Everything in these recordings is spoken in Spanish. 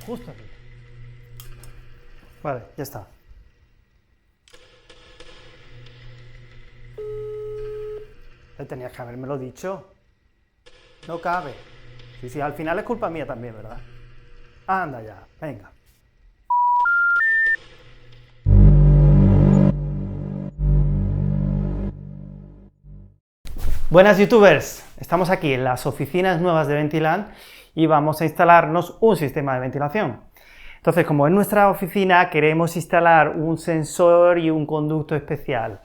justo aquí. Vale, ya está. Tenías que habérmelo dicho. No cabe. Sí, al final es culpa mía también, ¿verdad? Anda ya, venga. Buenas youtubers, estamos aquí en las oficinas nuevas de Ventilan y vamos a instalarnos un sistema de ventilación. Entonces, como en nuestra oficina queremos instalar un sensor y un conducto especial.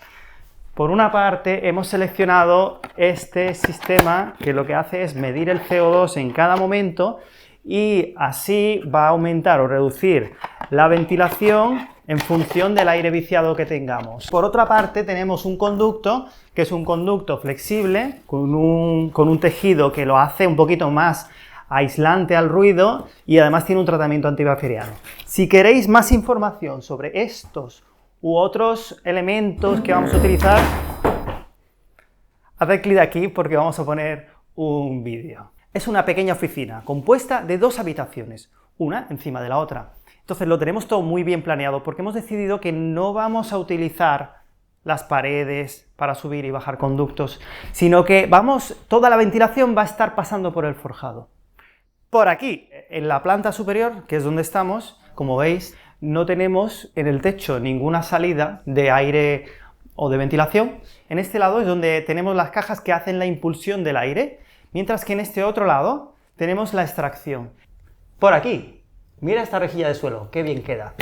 Por una parte, hemos seleccionado este sistema que lo que hace es medir el CO2 en cada momento y así va a aumentar o reducir la ventilación en función del aire viciado que tengamos. Por otra parte, tenemos un conducto, que es un conducto flexible, con un tejido que lo hace un poquito más aislante al ruido y además tiene un tratamiento antibacteriano. Si queréis más información sobre estos u otros elementos que vamos a utilizar, haced clic aquí porque vamos a poner un vídeo. Es una pequeña oficina compuesta de dos habitaciones, una encima de la otra. Entonces lo tenemos todo muy bien planeado porque hemos decidido que no vamos a utilizar las paredes para subir y bajar conductos, sino que toda la ventilación va a estar pasando por el forjado. Por aquí, en la planta superior, que es donde estamos, como veis, no tenemos en el techo ninguna salida de aire o de ventilación. En este lado es donde tenemos las cajas que hacen la impulsión del aire, mientras que en este otro lado tenemos la extracción. Por aquí, mira esta rejilla de suelo, qué bien queda.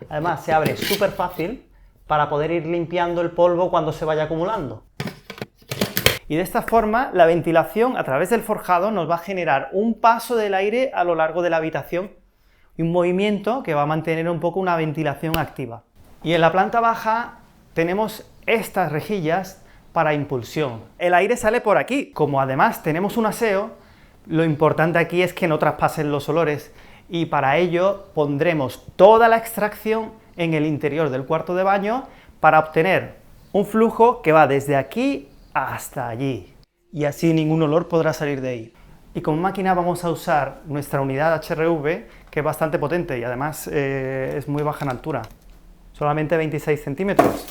Además se abre súper fácil para poder ir limpiando el polvo cuando se vaya acumulando. Y de esta forma la ventilación a través del forjado nos va a generar un paso del aire a lo largo de la habitación y un movimiento que va a mantener un poco una ventilación activa. Y en la planta baja tenemos estas rejillas para impulsión. El aire sale por aquí. Como además tenemos un aseo, lo importante aquí es que no traspasen los olores y para ello pondremos toda la extracción en el interior del cuarto de baño para obtener un flujo que va desde aquí hasta allí, y así ningún olor podrá salir de ahí. Y como máquina vamos a usar nuestra unidad HRV, que es bastante potente y además es muy baja en altura, solamente 26 centímetros.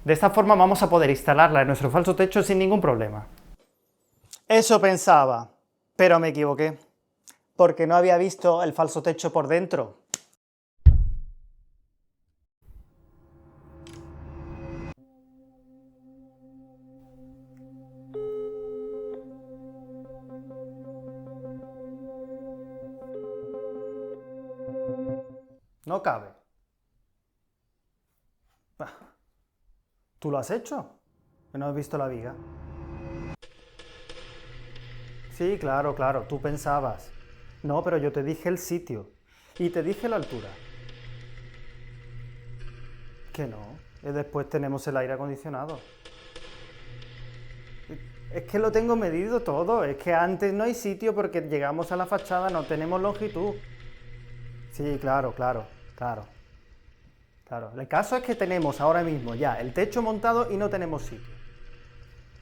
De esta forma vamos a poder instalarla en nuestro falso techo sin ningún problema. Eso pensaba, pero me equivoqué, porque no había visto el falso techo por dentro. No cabe. ¿Tú lo has hecho? ¿No has visto la viga? Sí, claro, claro, tú pensabas. No, pero yo te dije el sitio. Y te dije la altura. Que no. Y después tenemos el aire acondicionado. Es que lo tengo medido todo. Es que antes no hay sitio porque llegamos a la fachada, no tenemos longitud. Sí, claro, claro, claro. Claro, el caso es que tenemos ahora mismo ya el techo montado y no tenemos sitio.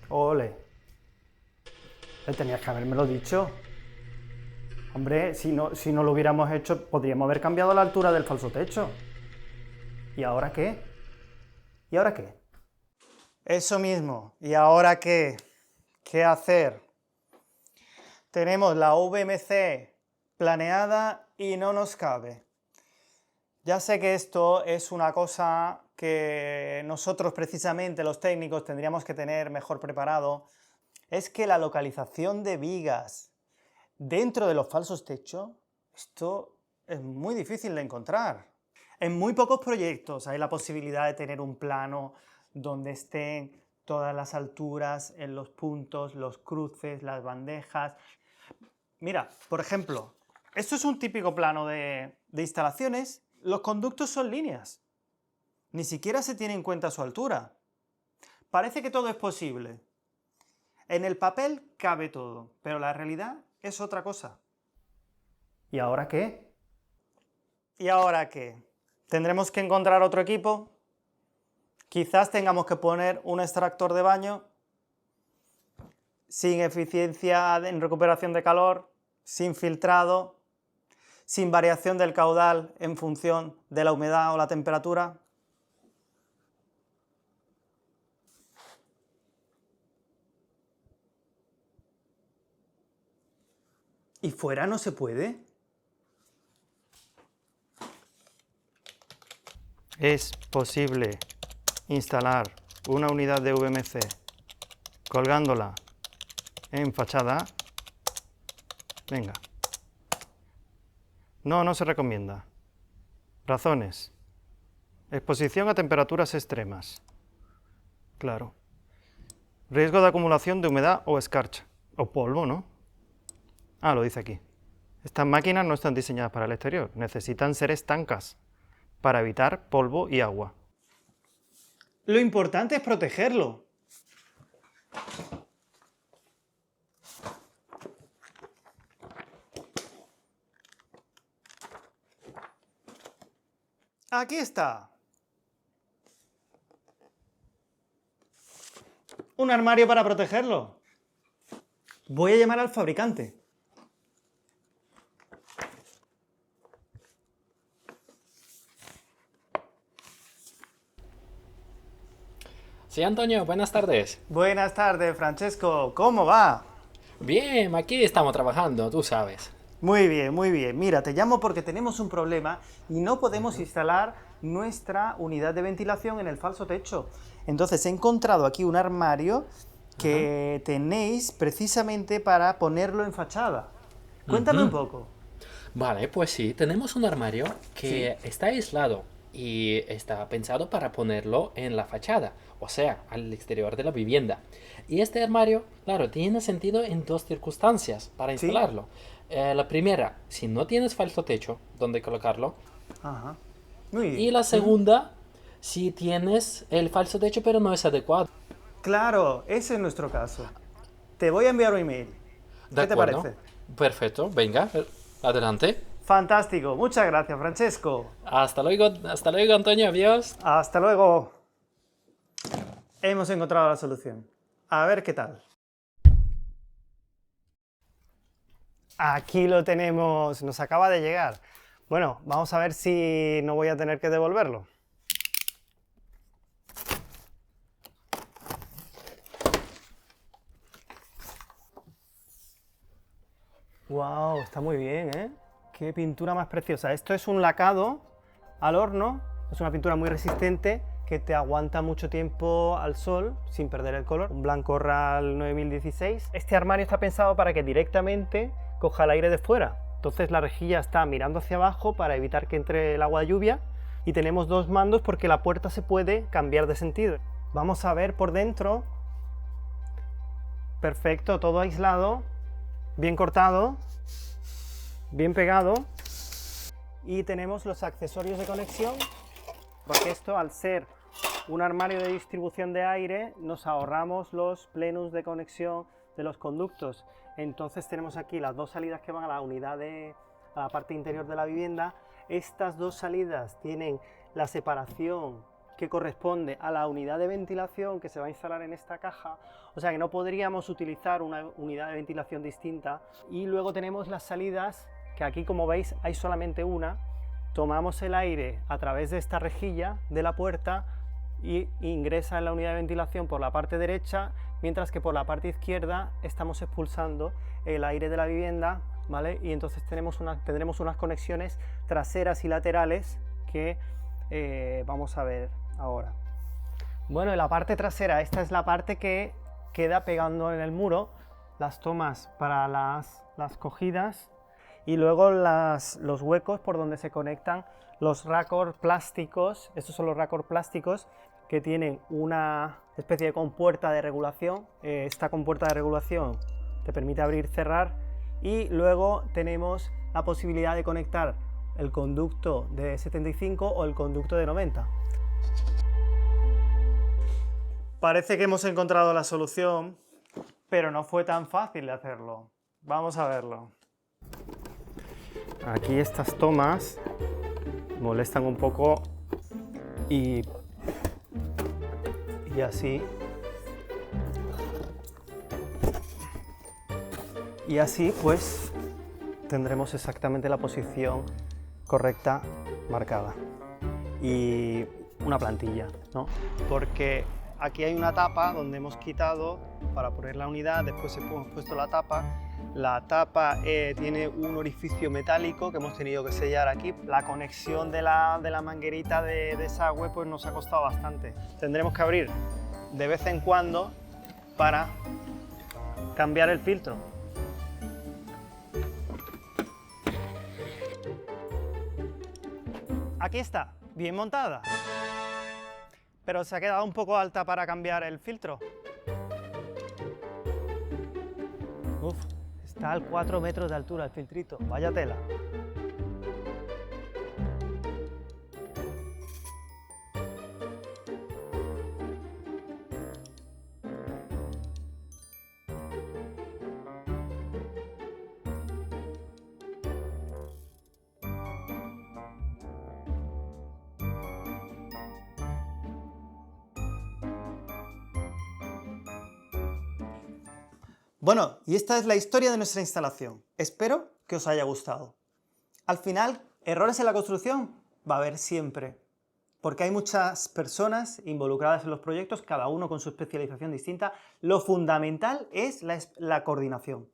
Ole. Tenías que habérmelo dicho. Hombre, si no lo hubiéramos hecho, podríamos haber cambiado la altura del falso techo. ¿Y ahora qué? ¿Y ahora qué? Eso mismo. ¿Y ahora qué? ¿Qué hacer? Tenemos la VMC planeada y no nos cabe. Ya sé que esto es una cosa que nosotros precisamente, los técnicos, tendríamos que tener mejor preparado. Es que la localización de vigas dentro de los falsos techos, esto es muy difícil de encontrar. En muy pocos proyectos hay la posibilidad de tener un plano donde estén todas las alturas, en los puntos, los cruces, las bandejas. Mira, por ejemplo, esto es un típico plano de instalaciones. Los conductos son líneas. Ni siquiera se tiene en cuenta su altura. Parece que todo es posible. En el papel cabe todo, pero la realidad es otra cosa. ¿Y ahora qué? ¿Y ahora qué? ¿Tendremos que encontrar otro equipo? Quizás tengamos que poner un extractor de baño sin eficiencia en recuperación de calor, sin filtrado. sin variación del caudal en función de la humedad o la temperatura. ¿Y fuera no se puede? ¿Es posible instalar una unidad de VMC colgándola en fachada? Venga. No, no se recomienda. Razones. Exposición a temperaturas extremas. Claro. Riesgo de acumulación de humedad o escarcha. O polvo, ¿no? Ah, lo dice aquí. Estas máquinas no están diseñadas para el exterior. Necesitan ser estancas para evitar polvo y agua. Lo importante es protegerlo. Aquí está. Un armario para protegerlo. Voy a llamar al fabricante. Sí, Antonio, buenas tardes. Buenas tardes, Francesco. ¿Cómo va? Bien, aquí estamos trabajando, tú sabes. Muy bien, muy bien. Mira, te llamo porque tenemos un problema y no podemos instalar nuestra unidad de ventilación en el falso techo. Entonces he encontrado aquí un armario que tenéis precisamente para ponerlo en fachada. Cuéntame un poco. Vale, pues sí, tenemos un armario que está aislado y está pensado para ponerlo en la fachada, o sea, al exterior de la vivienda. Y este armario, claro, tiene sentido en dos circunstancias para instalarlo. La primera, si no tienes falso techo donde colocarlo. Ajá. Muy bien. Y la segunda, si tienes el falso techo pero no es adecuado. Claro, ese es nuestro caso. Te voy a enviar un email. ¿De ¿Qué te acuerdo? parece? Perfecto, venga, adelante. Fantástico. Muchas gracias, Francesco. Hasta luego, Antonio, adiós. Hasta luego. Hemos encontrado la solución. A ver qué tal. Aquí lo tenemos, nos acaba de llegar. Bueno, vamos a ver si no voy a tener que devolverlo. ¡Wow! Está muy bien, ¿eh? ¡Qué pintura más preciosa! Esto es un lacado al horno, es una pintura muy resistente que te aguanta mucho tiempo al sol sin perder el color. Un blanco RAL 9016. Este armario está pensado para que directamente coja el aire de fuera. Entonces la rejilla está mirando hacia abajo para evitar que entre el agua de lluvia y tenemos dos mandos porque la puerta se puede cambiar de sentido. Vamos a ver por dentro. Perfecto, todo aislado, bien cortado, bien pegado. Y tenemos los accesorios de conexión, porque esto, al ser un armario de distribución de aire, nos ahorramos los plenus de conexión de los conductos. Entonces tenemos aquí las dos salidas que van a la unidad a la parte interior de la vivienda. Estas dos salidas tienen la separación que corresponde a la unidad de ventilación que se va a instalar en esta caja, o sea que no podríamos utilizar una unidad de ventilación distinta. Y luego tenemos las salidas, que aquí, como veis, hay solamente una. Tomamos el aire a través de esta rejilla de la puerta y ingresa en la unidad de ventilación por la parte derecha, mientras que por la parte izquierda estamos expulsando el aire de la vivienda, ¿vale? Y entonces tendremos unas conexiones traseras y laterales que vamos a ver ahora. Bueno, en la parte trasera, esta es la parte que queda pegando en el muro, las tomas para las cogidas y luego los huecos por donde se conectan los raccords plásticos. Estos son los raccords plásticos que tienen una especie de compuerta de regulación. Esta compuerta de regulación te permite abrir y cerrar, y luego tenemos la posibilidad de conectar el conducto de 75 o el conducto de 90. Parece que hemos encontrado la solución, pero no fue tan fácil de hacerlo. Vamos a verlo. Aquí estas tomas molestan un poco y así. Y así pues tendremos exactamente la posición correcta marcada. Y una plantilla, ¿no? Porque aquí hay una tapa donde hemos quitado para poner la unidad, después hemos puesto la tapa. La tapa tiene un orificio metálico que hemos tenido que sellar aquí. La conexión de la manguerita de desagüe pues nos ha costado bastante. Tendremos que abrir de vez en cuando para cambiar el filtro. Aquí está, bien montada, pero se ha quedado un poco alta para cambiar el filtro. Uf, está a 4 metros de altura el filtrito, vaya tela. Bueno, y esta es la historia de nuestra instalación. Espero que os haya gustado. Al final, errores en la construcción va a haber siempre, porque hay muchas personas involucradas en los proyectos, cada uno con su especialización distinta. Lo fundamental es la coordinación.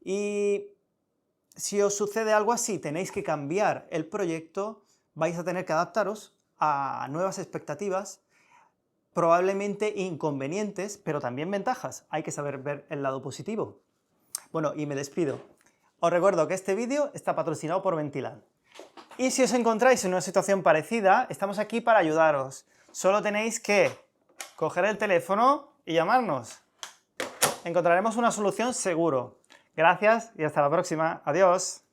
Y si os sucede algo así, tenéis que cambiar el proyecto, vais a tener que adaptaros a nuevas expectativas, probablemente inconvenientes, pero también ventajas. Hay que saber ver el lado positivo. Bueno, y me despido. Os recuerdo que este vídeo está patrocinado por Ventilan. Y si os encontráis en una situación parecida, estamos aquí para ayudaros. Solo tenéis que coger el teléfono y llamarnos. Encontraremos una solución seguro. Gracias y hasta la próxima. Adiós.